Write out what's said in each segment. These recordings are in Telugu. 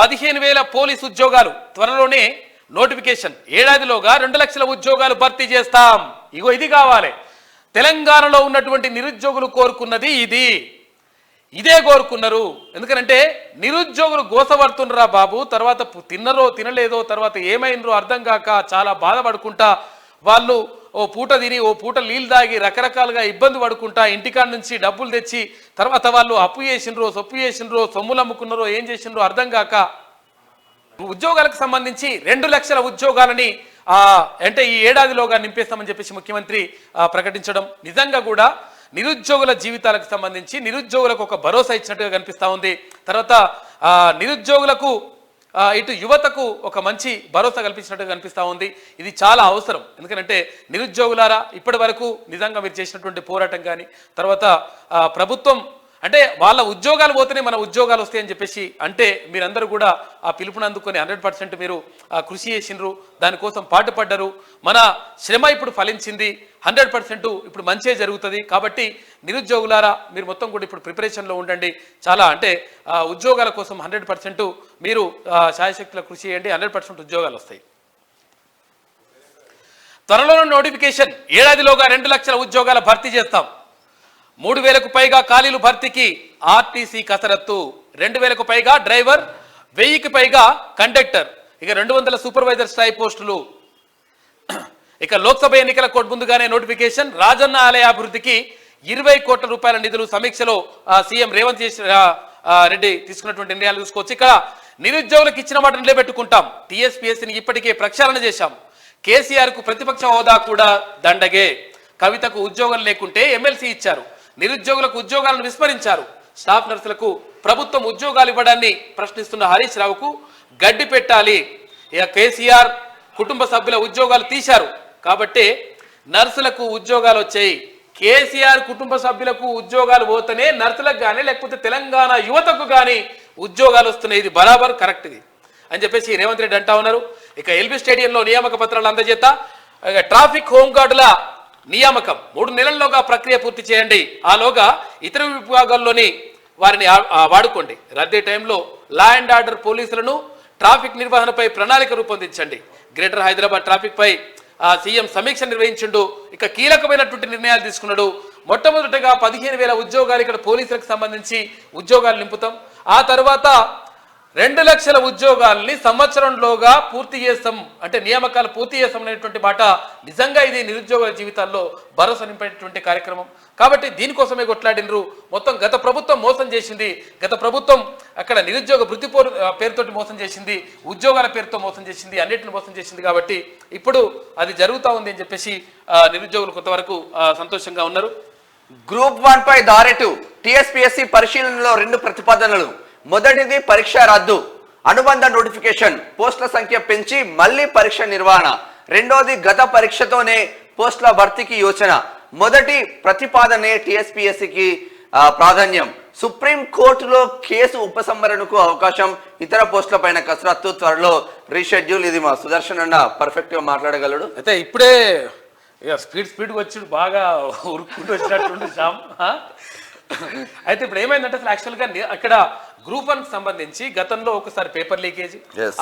15,000 పోలీసు ఉద్యోగాలు త్వరలోనే నోటిఫికేషన్. ఏడాదిలోగా 2 లక్షల ఉద్యోగాలు భర్తీ చేస్తాం. ఇగో ఇది కావాలి. తెలంగాణలో ఉన్నటువంటి నిరుద్యోగులు కోరుకున్నది ఇదే కోరుకున్నారు. ఎందుకంటే నిరుద్యోగులు గోసపడుతున్నారా బాబు, తర్వాత తిన్నరో తినలేదో, తర్వాత ఏమైనరో అర్థం కాక చాలా బాధపడుకుంటా వాళ్ళు ఓ పూట తిని ఓ పూట నీళ్ళు తాగి రకరకాలుగా ఇబ్బంది పడుకుంటా ఇంటికాడ నుంచి డబ్బులు తెచ్చి తర్వాత వాళ్ళు అప్పు చేసినరో సొప్పు చేసినరో సొమ్ములు అమ్ముకున్నారో ఏం చేసినరో అర్థం కాక ఉద్యోగాలకు సంబంధించి 2 లక్షల ఉద్యోగాలని అంటే ఈ ఏడాదిలోగా నింపేస్తామని చెప్పేసి ముఖ్యమంత్రి ప్రకటించడం నిజంగా కూడా నిరుద్యోగుల జీవితాలకు సంబంధించి నిరుద్యోగులకు ఒక భరోసా ఇచ్చినట్టుగా కనిపిస్తూ ఉంది. తర్వాత నిరుద్యోగులకు ఇటు యువతకు ఒక మంచి భరోసా కల్పించినట్టుగా కనిపిస్తూ ఉంది. ఇది చాలా అవసరం. ఎందుకంటే నిరుద్యోగులారా ఇప్పటి వరకు నిజంగా మీరు చేసినటువంటి పోరాటం కానీ తర్వాత ప్రభుత్వం అంటే వాళ్ళ ఉద్యోగాలు పోతేనే మన ఉద్యోగాలు వస్తాయని చెప్పేసి అంటే మీరందరూ కూడా ఆ పిలుపుని అందుకొని 100% మీరు కృషి చేసినారు, దానికోసం పాటుపడ్డరు. మన శ్రమ ఇప్పుడు ఫలించింది. 100% ఇప్పుడు మంచే జరుగుతుంది. కాబట్టి నిరుద్యోగులారా మీరు మొత్తం కూడా ఇప్పుడు ప్రిపరేషన్లో ఉండండి. చాలా అంటే ఉద్యోగాల కోసం 100% మీరు శాయశక్తుల కృషి చేయండి. 100% ఉద్యోగాలు వస్తాయి. త్వరలోనే నోటిఫికేషన్. ఏడాదిలోగా 2 లక్షల ఉద్యోగాల భర్తీ చేస్తాం. 3,000కు పైగా ఖాళీలు భర్తీకి ఆర్టీసీ కసరత్తు. 2,000కు పైగా డ్రైవర్, 1000కి పైగా కండక్టర్, ఇక 200 సూపర్వైజర్ స్థాయి పోస్టులు. ఇక లోక్సభ ఎన్నికల కోడ్ ముందుగానే నోటిఫికేషన్. రాజన్న ఆలయ అభివృద్ధికి 20 కోట్ల రూపాయల నిధులు. సమీక్షలో సీఎం రేవంత్ రెడ్డి తీసుకున్నటువంటి నిర్ణయాలు చూసుకోవచ్చు. ఇక్కడ నిరుద్యోగులకు ఇచ్చిన మాట నిలబెట్టుకుంటాం. టీఎస్పీఎస్సీని ఇప్పటికే ప్రక్షాళన చేశాం. కేసీఆర్కు ప్రతిపక్ష హోదా కూడా దండగే. కవితకు ఉద్యోగం లేకుంటే ఎమ్మెల్సీ ఇచ్చారు. నిరుద్యోగులకు ఉద్యోగాలను విస్మరించారు. స్టాఫ్ నర్సులకు ప్రభుత్వం ఉద్యోగాలు ఇవ్వడాన్ని ప్రశ్నిస్తున్న హరీష్ రావుకు గడ్డి పెట్టాలి. ఇక కేసీఆర్ కుటుంబ సభ్యుల ఉద్యోగాలు తీశారు కాబట్టి నర్సులకు ఉద్యోగాలు వచ్చాయి. కేసీఆర్ కుటుంబ సభ్యులకు ఉద్యోగాలు పోతేనే నర్సులకు కానీ లేకపోతే తెలంగాణ యువతకు కానీ ఉద్యోగాలు వస్తున్నాయి. ఇది బరాబర్ కరెక్ట్ ఇది అని చెప్పేసి రేవంత్ రెడ్డి అంటా ఉన్నారు. ఇక ఎల్బీ స్టేడియంలో నియామక పత్రాలు అందజేత. ట్రాఫిక్ హోంగార్డుల నియామకం 3 నెలల్లోగా ప్రక్రియ పూర్తి చేయండి. ఆలోగా ఇతర విభాగాల్లోని వారిని వాడుకోండి. రద్దీ టైంలో లా అండ్ ఆర్డర్ పోలీసులను ట్రాఫిక్ నిర్వహణపై ప్రణాళిక రూపొందించండి. గ్రేటర్ హైదరాబాద్ ట్రాఫిక్ పై సీఎం సమీక్ష నిర్వహించిండు. ఇక కీలకమైనటువంటి నిర్ణయాలు తీసుకున్నాడు. మొట్టమొదటిగా 15,000 ఉద్యోగాలు ఇక్కడ పోలీసులకు సంబంధించి ఉద్యోగాలు నింపుతాం. ఆ తర్వాత 2 లక్షల ఉద్యోగాల్ని సంవత్సరంలోగా పూర్తి చేస్తాం. అంటే నియామకాలు పూర్తి చేస్తాం అనేటువంటి మాట నిజంగా ఇది నిరుద్యోగుల జీవితాల్లో భరోసా నింపేటువంటి కార్యక్రమం. కాబట్టి దీనికోసమే కొట్లాడినరు. మొత్తం గత ప్రభుత్వం మోసం చేసింది. గత ప్రభుత్వం అక్కడ నిరుద్యోగ వృత్తి పేరుతోటి మోసం చేసింది, ఉద్యోగాల పేరుతో మోసం చేసింది, అన్నిటిని మోసం చేసింది. కాబట్టి ఇప్పుడు అది జరుగుతూ ఉంది అని చెప్పేసి నిరుద్యోగులు కొంతవరకు సంతోషంగా ఉన్నారు. గ్రూప్ 1 పై దారెటు. టీఎస్పీఎస్సీ పరిశీలనలో 2 ప్రతిపాదనలు. మొదటిది పరీక్ష రద్దు, అనుబంధ నోటిఫికేషన్, పోస్టుల సంఖ్య పెంచి మళ్లీ పరీక్ష నిర్వహణ. రెండోది గత పరీక్షతోనే పోస్టుల భర్తీకి యోచన. మొదటి ప్రతిపాదనే టీఎస్పీఎస్సీకి ప్రాధాన్యం. సుప్రీం కోర్టులో కేసు ఉపసంహరణకు అవకాశం. ఇతర పోస్టుల పైన కసరత్తు. త్వరలో రీషెడ్యూల్. ఇది మా సుదర్శన్ అన్న పర్ఫెక్ట్ గా మాట్లాడగలడు. అయితే ఇప్పుడే స్పీడ్ వచ్చి బాగా ఉరుక్కుంటూ వచ్చినట్టు శ్యామ్. అయితే ఇప్పుడు ఏమైందంటే అసలు యాక్చువల్గా అక్కడ గ్రూప్ 1 సంబంధించి గతంలో ఒకసారి పేపర్ లీకేజ్,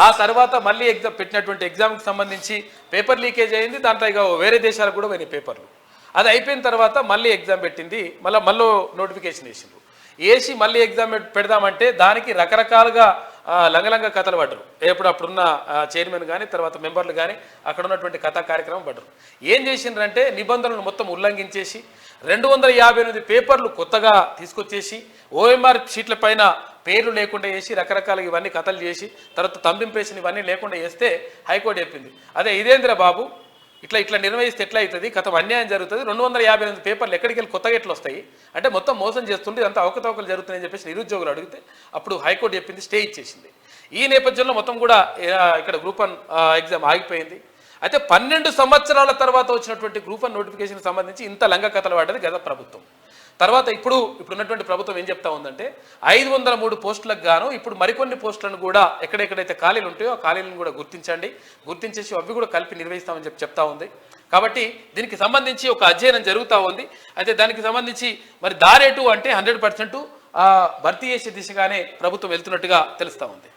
ఆ తర్వాత మళ్ళీ ఎగ్జామ్ పెట్టినటువంటి ఎగ్జామ్కి సంబంధించి పేపర్ లీకేజ్ అయింది. దాంట్లో ఇక వేరే దేశాలకు కూడా పోయినాయి పేపర్లు. అది అయిపోయిన తర్వాత మళ్ళీ ఎగ్జామ్ పెట్టింది. మళ్ళీ నోటిఫికేషన్ వేసిండ్రు. వేసి మళ్ళీ ఎగ్జామ్ పెడదామంటే దానికి రకరకాలుగా లంగలంగ కథలు పడ్డరు. ఎప్పుడు అప్పుడున్న చైర్మన్ కానీ తర్వాత మెంబర్లు కానీ అక్కడ ఉన్నటువంటి కథా కార్యక్రమం పడ్డరు. ఏం చేసిండ్రంటే నిబంధనలు మొత్తం ఉల్లంఘించేసి 258 పేపర్లు కొత్తగా తీసుకొచ్చేసి ఓఎంఆర్ షీట్ల పైన పేర్లు లేకుండా చేసి రకరకాలుగా ఇవన్నీ కథలు చేసి తర్వాత తంబింపేషన్ ఇవన్నీ లేకుండా చేస్తే హైకోర్టు చెప్పింది, అదే ఇదేంద్ర బాబు ఇట్లా నిర్వహిస్తే ఎట్లా అవుతుంది, కథ అన్యాయం జరుగుతుంది, 258 పేపర్లు ఎక్కడికి వెళ్ళి కొత్తగా ఎట్లా వస్తాయి అంటే మొత్తం మోసం చేస్తుంటే ఇదంతా అవకతవకలు జరుగుతున్నాయని చెప్పేసి నిరుద్యోగులు అడిగితే అప్పుడు హైకోర్టు చెప్పింది, స్టే ఇచ్చేసింది. ఈ నేపథ్యంలో మొత్తం కూడా ఇక్కడ గ్రూప్ 1 ఎగ్జామ్ ఆగిపోయింది. అయితే 12 సంవత్సరాల తర్వాత వచ్చినటువంటి గ్రూప్ 1 నోటిఫికేషన్ సంబంధించి ఇంత లంగ కథలు పడ్డది గత ప్రభుత్వం. తర్వాత ఇప్పుడున్నటువంటి ప్రభుత్వం ఏం చెప్తా ఉందంటే 503 పోస్టులకు గాను ఇప్పుడు మరికొన్ని పోస్టులను కూడా ఎక్కడెక్కడైతే ఖాళీలు ఉంటాయో ఆ ఖాళీలను కూడా గుర్తించేసి అవి కూడా కలిపి నిర్వహిస్తామని చెప్తా ఉంది. కాబట్టి దీనికి సంబంధించి ఒక అధ్యయనం జరుగుతూ ఉంది. అయితే దానికి సంబంధించి మరి దారేటు అంటే 100% భర్తీ చేసే దిశగానే ప్రభుత్వం వెళ్తున్నట్టుగా తెలుస్తూ ఉంది.